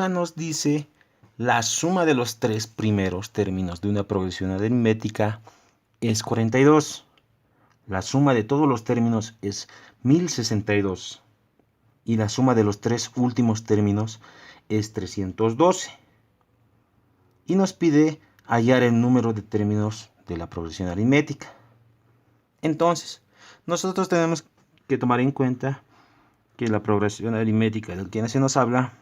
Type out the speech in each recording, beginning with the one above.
problema nos dice la suma de los tres primeros términos de una progresión aritmética es 42. La suma de todos los términos es 1062. Y la suma de los tres últimos términos es 312. Y nos pide hallar el número de términos de la progresión aritmética. Entonces, nosotros tenemos que tomar en cuenta que la progresión aritmética del que se nos habla,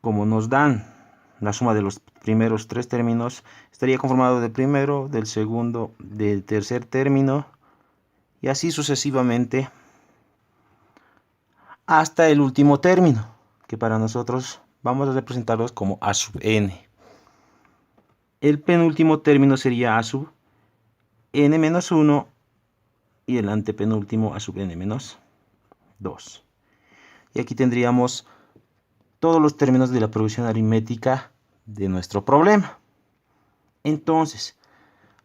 como nos dan la suma de los primeros tres términos, estaría conformado del primero, del segundo, del tercer término, y así sucesivamente hasta el último término, que para nosotros vamos a representarlos como a sub n. El penúltimo término sería a sub n menos 1 y el antepenúltimo a sub n menos 2. Y aquí tendríamos todos los términos de la progresión aritmética de nuestro problema. Entonces,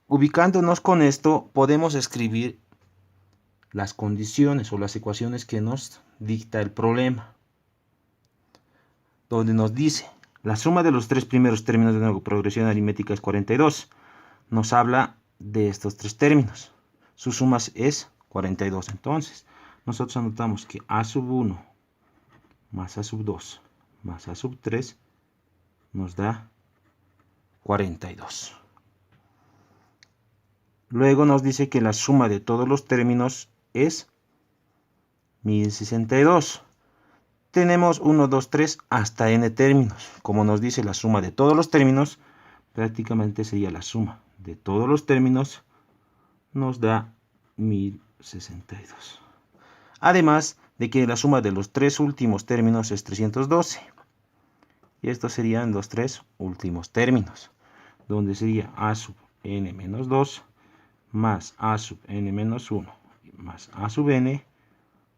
ubicándonos con esto, podemos escribir las condiciones o las ecuaciones que nos dicta el problema, donde nos dice la suma de los tres primeros términos de una progresión aritmética es 42. Nos habla de estos tres términos. Su suma es 42. Entonces, nosotros anotamos que a sub 1 más a sub 2 más a sub 3 nos da 42. Luego nos dice que la suma de todos los términos es 1062. Tenemos 1, 2, 3 hasta n términos. Como nos dice la suma de todos los términos, prácticamente sería la suma de todos los términos, nos da 1062. Además de que la suma de los tres últimos términos es 312. Y estos serían los tres últimos términos, donde sería a sub n menos 2 más a sub n menos 1 más a sub n,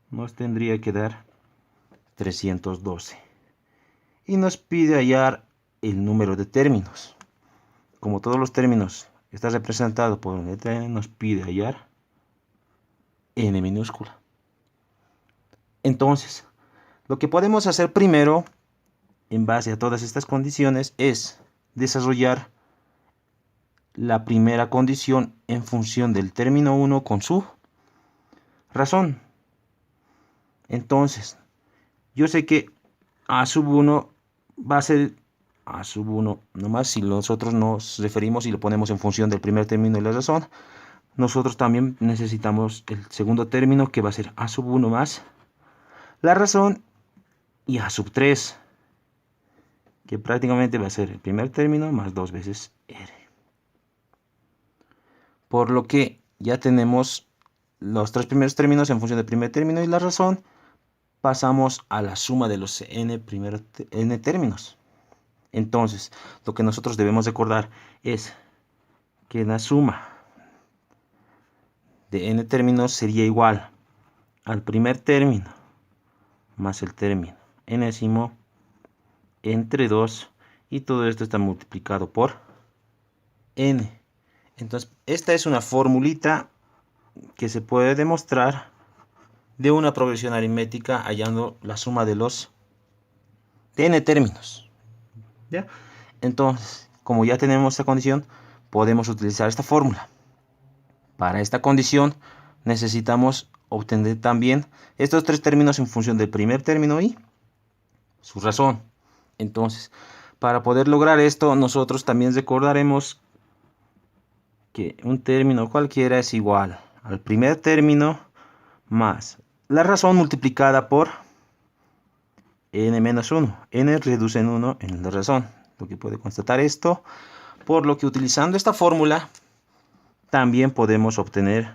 nos tendría que dar 312. Y nos pide hallar el número de términos. Como todos los términos están representados por una letra n, nos pide hallar n minúscula. Entonces, lo que podemos hacer primero, en base a todas estas condiciones, es desarrollar la primera condición en función del término 1 con su razón. Entonces, yo sé que a sub 1 va a ser a sub 1 nomás. Si nosotros nos referimos y lo ponemos en función del primer término y la razón, nosotros también necesitamos el segundo término, que va a ser a sub 1 más la razón y a sub 3, que prácticamente va a ser el primer término más 2 veces r. Por lo que ya tenemos los tres primeros términos en función del primer término y la razón. Pasamos a la suma de los n términos. Entonces, lo que nosotros debemos recordar es que la suma de n términos sería igual al primer término más el término enésimo entre 2, y todo esto está multiplicado por n. Entonces, esta es una formulita que se puede demostrar de una progresión aritmética hallando la suma de los n términos. ¿Ya? Entonces, como ya tenemos esta condición, podemos utilizar esta fórmula. Para esta condición necesitamos obtener también estos tres términos en función del primer término y su razón. Entonces, para poder lograr esto, nosotros también recordaremos que un término cualquiera es igual al primer término más la razón multiplicada por n menos 1. N reduce en 1 en la razón. Lo que puede constatar esto, por lo que utilizando esta fórmula también podemos obtener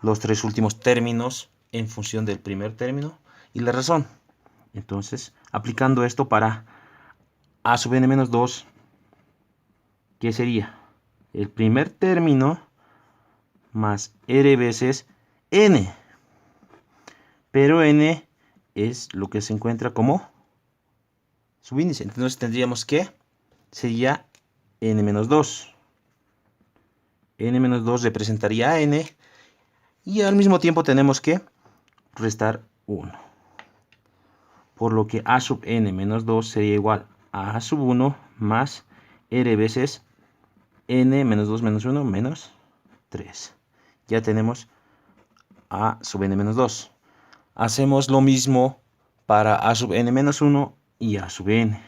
los tres últimos términos en función del primer término y la razón. Entonces, aplicando esto para a sub n menos 2, ¿qué sería? El primer término más r veces n. Pero n es lo que se encuentra como subíndice. Entonces tendríamos que sería n menos 2. N menos 2 representaría a n. Y al mismo tiempo tenemos que restar 1. por lo que a sub n menos 2 sería igual a sub 1 más r veces n menos 2 menos 1 menos 3. Ya tenemos a sub n menos 2. Hacemos lo mismo para a sub n menos 1 y a sub n.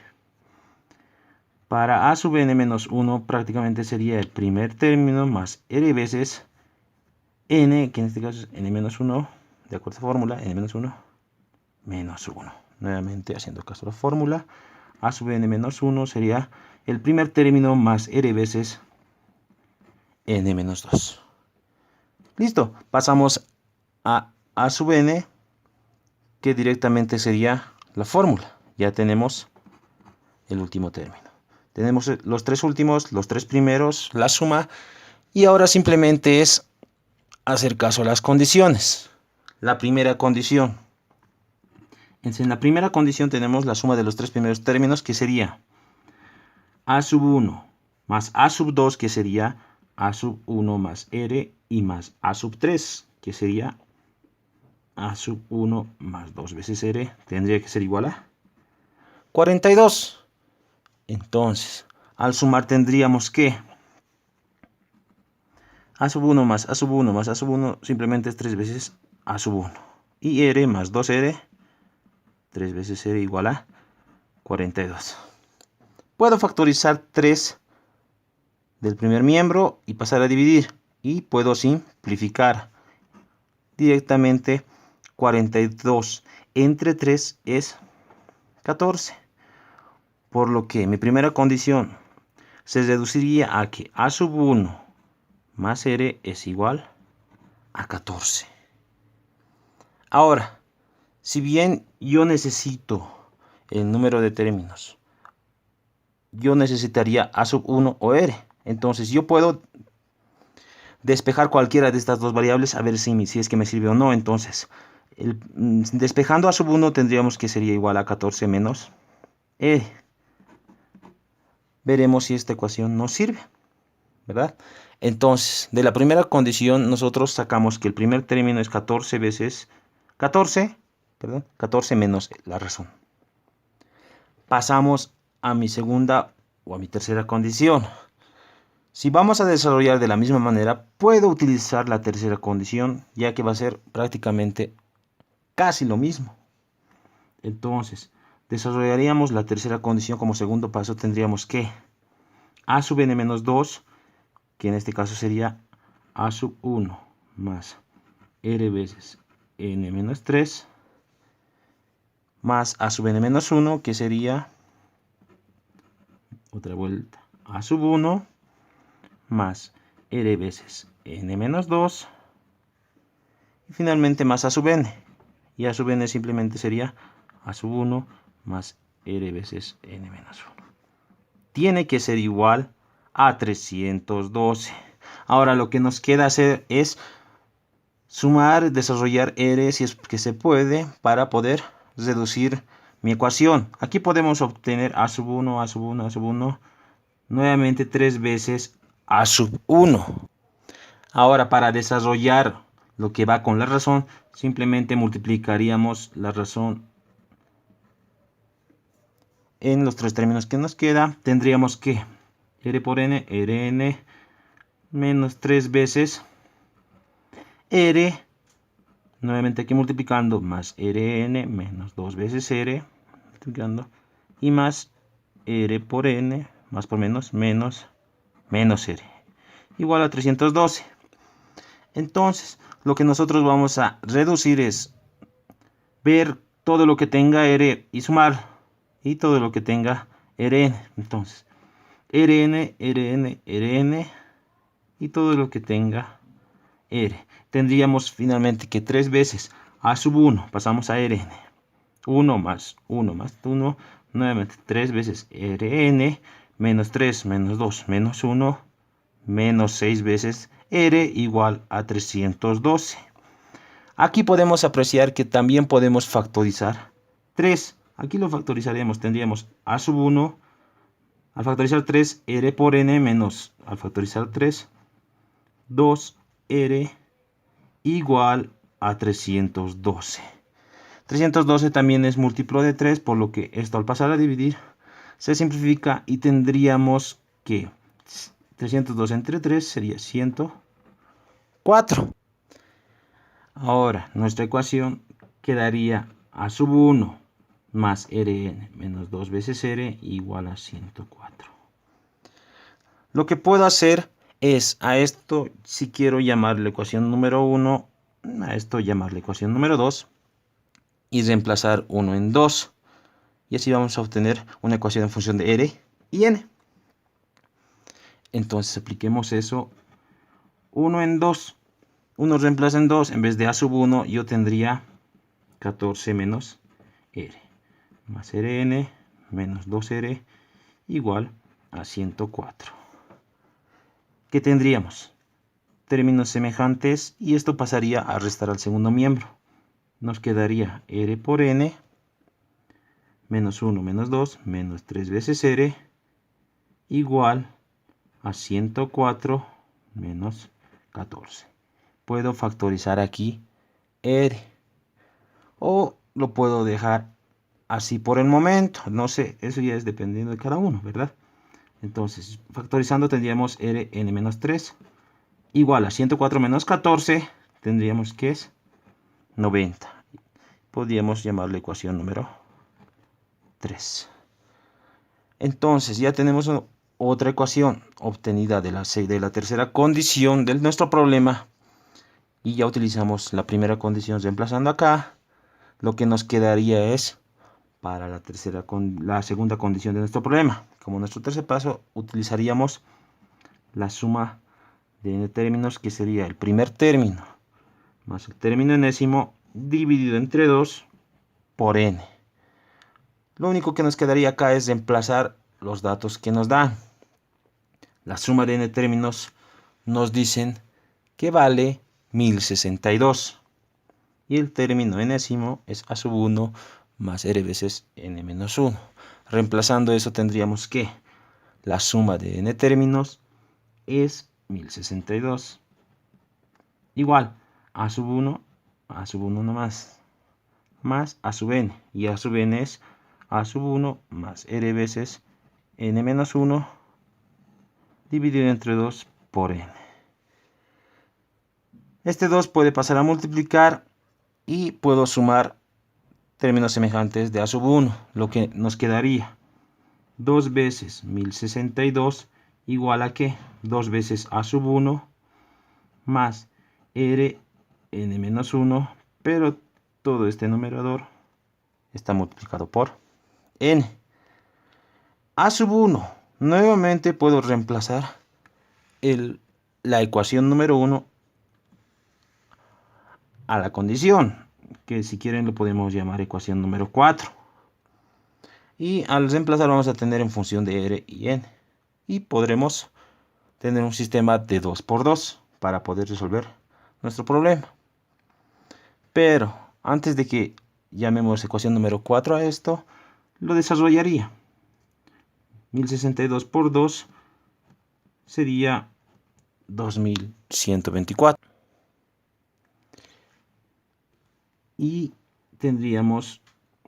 Para a sub n menos 1 prácticamente sería el primer término más r veces n, que en este caso es n menos 1, de acuerdo a la fórmula, n menos 1 menos 1. Nuevamente haciendo caso a la fórmula, a sub n menos 1 sería el primer término más r veces n menos 2. Listo, pasamos a sub n, que directamente sería la fórmula. Ya tenemos el último término. Tenemos los tres últimos, los tres primeros, la suma, y ahora simplemente es hacer caso a las condiciones. La primera condición. En la primera condición tenemos la suma de los tres primeros términos, que sería a sub 1 más a sub 2, que sería a sub 1 más r, y más a sub 3, que sería a sub 1 más 2 veces r, tendría que ser igual a 42. Entonces, al sumar tendríamos que a sub 1 más a sub 1 más a sub 1 simplemente es 3 veces a sub 1. Y r más 2r, 3 veces r igual a 42. Puedo factorizar 3 del primer miembro y pasar a dividir. Y puedo simplificar directamente 42 entre 3 es 14. Por lo que mi primera condición se reduciría a que a sub 1 más r es igual a 14. Ahora, si bien yo necesito el número de términos, yo necesitaría a sub 1 o r. Entonces yo puedo despejar cualquiera de estas dos variables a ver si es que me sirve o no. Entonces, despejando a sub 1 tendríamos que sería igual a 14 menos r. Veremos si esta ecuación nos sirve, ¿verdad? Entonces, de la primera condición nosotros sacamos que el primer término es 14 menos la razón. Pasamos a mi segunda o a mi tercera condición. Si vamos a desarrollar de la misma manera, puedo utilizar la tercera condición, ya que va a ser prácticamente casi lo mismo. Entonces, desarrollaríamos la tercera condición como segundo paso. Tendríamos que a sub n menos 2, que en este caso sería a sub 1 más r veces n menos 3, más a sub n menos 1, que sería, otra vuelta, a sub 1 más r veces n menos 2, y finalmente más a sub n. Y a sub n simplemente sería a sub 1 más r veces n menos 1. Tiene que ser igual a 312. Ahora lo que nos queda hacer es sumar, desarrollar r si es que se puede, para poder reducir mi ecuación. Aquí podemos obtener a sub 1, a sub 1, a sub 1, nuevamente 3 veces a sub 1. Ahora, para desarrollar lo que va con la razón, simplemente multiplicaríamos la razón en los tres términos que nos queda. Tendríamos que r por n, rn menos 3 veces r, nuevamente aquí multiplicando, más rn menos 2 veces r, multiplicando, y más r por n, más por menos, menos r, igual a 312. Entonces, lo que nosotros vamos a reducir es ver todo lo que tenga r y sumar, y todo lo que tenga rn. Entonces, rn, rn, rn, y todo lo que tenga r. Tendríamos finalmente que 3 veces a sub 1, pasamos a rn, 1 más 1, nuevamente 3 veces rn, menos 3, menos 2, menos 1, menos 6 veces r, igual a 312. Aquí podemos apreciar que también podemos factorizar 3. Aquí lo factorizaremos, tendríamos a sub 1, al factorizar 3, r por n, menos al factorizar 3, 2r, igual a 312. 312 también es múltiplo de 3, por lo que esto al pasar a dividir se simplifica y tendríamos que 302 entre 3 sería 104. Ahora nuestra ecuación quedaría a sub 1 más Rn menos 2 veces R igual a 104. Lo que puedo hacer es a esto, si quiero llamar la ecuación número 1, a esto llamar la ecuación número 2 y reemplazar 1 en 2. Y así vamos a obtener una ecuación en función de R y N. Entonces apliquemos eso. 1 en 2. 1 reemplaza en 2. En vez de A sub 1 yo tendría 14 menos R. Más Rn menos 2R igual a 104. ¿Qué tendríamos? Términos semejantes y esto pasaría a restar al segundo miembro. Nos quedaría R por N menos 1 menos 2 menos 3 veces R igual a 104 menos 14. Puedo factorizar aquí R o lo puedo dejar así por el momento. No sé, eso ya es dependiendo de cada uno, ¿verdad? Entonces, factorizando tendríamos Rn menos 3 igual a 104 menos 14. Tendríamos que es 90. Podríamos llamar la ecuación número 3. Entonces ya tenemos otra ecuación obtenida de la tercera condición de nuestro problema. Y ya utilizamos la primera condición reemplazando acá. Lo que nos quedaría es para la segunda condición de nuestro problema. Como nuestro tercer paso utilizaríamos la suma de n términos, que sería el primer término más el término enésimo dividido entre 2 por n. Lo único que nos quedaría acá es reemplazar los datos que nos dan. La suma de n términos nos dicen que vale 1062. Y el término enésimo es a sub 1 más r veces n menos 1. Reemplazando eso tendríamos que la suma de n términos es 1062. Igual a sub 1 nomás, más a sub n. Y a sub n es a sub 1 más r veces n menos 1 dividido entre 2 por n. Este 2 puede pasar a multiplicar y puedo sumar términos semejantes de a sub 1, lo que nos quedaría 2 veces 1062 igual a ¿qué? 2 veces a sub 1 más r n menos 1, pero todo este numerador está multiplicado por n. A sub 1, nuevamente puedo reemplazar la ecuación número 1 a la condición, que si quieren lo podemos llamar ecuación número 4. Y al reemplazar vamos a tener en función de r y n. Y podremos tener un sistema de 2 por 2 para poder resolver nuestro problema. Pero antes de que llamemos ecuación número 4 a esto, lo desarrollaría. 1062 por 2 sería 2124. Y tendríamos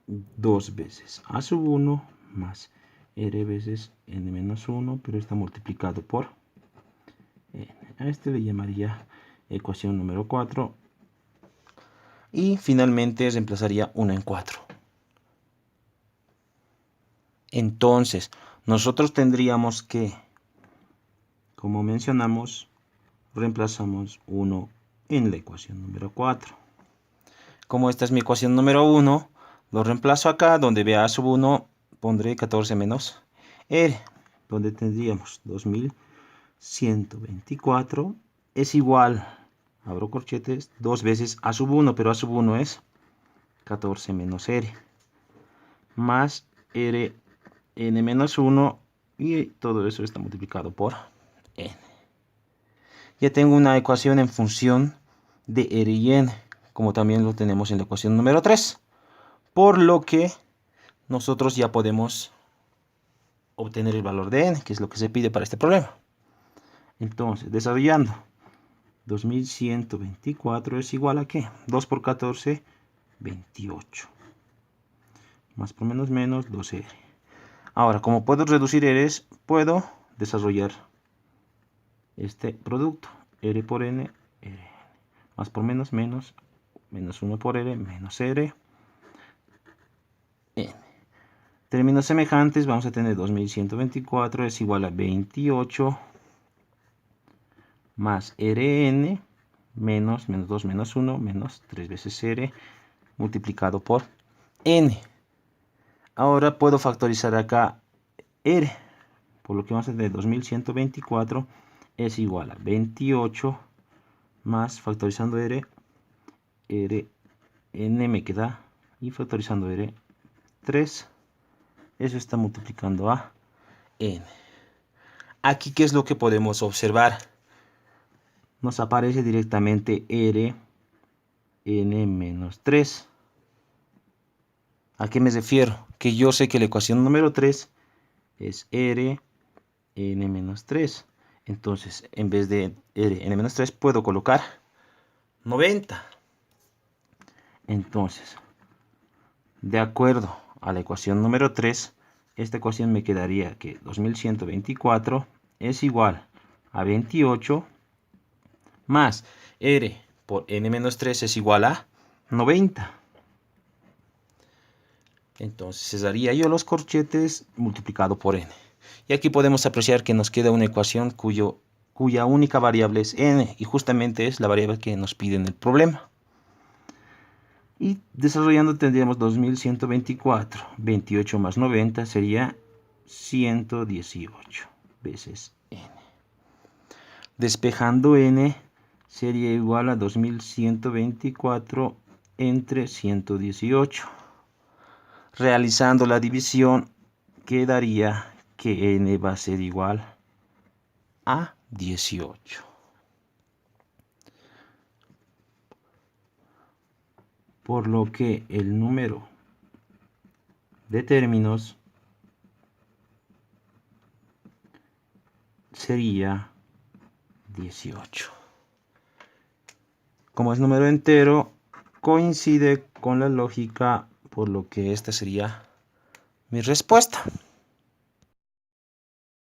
2 veces a sub 1 más r veces n menos 1, pero está multiplicado por n. A este le llamaría ecuación número 4. Y finalmente reemplazaría 1 en 4. Entonces, nosotros tendríamos que, como mencionamos, reemplazamos 1 en la ecuación número 4. Como esta es mi ecuación número 1, lo reemplazo acá, donde vea a sub 1, pondré 14 menos r, donde tendríamos 2124 es igual, abro corchetes, 2 veces a sub 1, pero a sub 1 es 14 menos r, más r n menos 1, y todo eso está multiplicado por n. Ya tengo una ecuación en función de r y n, como también lo tenemos en la ecuación número 3. Por lo que nosotros ya podemos obtener el valor de n, que es lo que se pide para este problema. Entonces, desarrollando, 2124 es igual a ¿qué? 2 por 14, 28. Más por menos menos 2R. Ahora, como puedo reducir R's, puedo desarrollar este producto. R por N, R. Más por menos menos, menos 1 por R, menos R, N. Términos semejantes, vamos a tener 2124 es igual a 28 más Rn menos 2 menos 1 menos 3 veces R multiplicado por N. Ahora puedo factorizar acá R, por lo que vamos a tener 2124 es igual a 28 más factorizando R, Rn me queda, y factorizando R, 3. Eso está multiplicando a N. Aquí, ¿qué es lo que podemos observar? Nos aparece directamente R, N menos 3. ¿A qué me refiero? Que yo sé que la ecuación número 3 es R, N menos 3. Entonces, en vez de R, N menos 3, puedo colocar 90. Entonces, de acuerdo a la ecuación número 3, esta ecuación me quedaría que 2124 es igual a 28 más R por N menos 3 es igual a 90. Entonces daría yo los corchetes multiplicado por N. Y aquí podemos apreciar que nos queda una ecuación cuya única variable es N. Y justamente es la variable que nos pide en el problema. Y desarrollando tendríamos 2124. 28 más 90 sería 118 veces N. Despejando N sería igual a 2124 entre 118. Realizando la división quedaría que N va a ser igual a 18. Por lo que el número de términos sería 18. Como es número entero, coincide con la lógica, por lo que esta sería mi respuesta.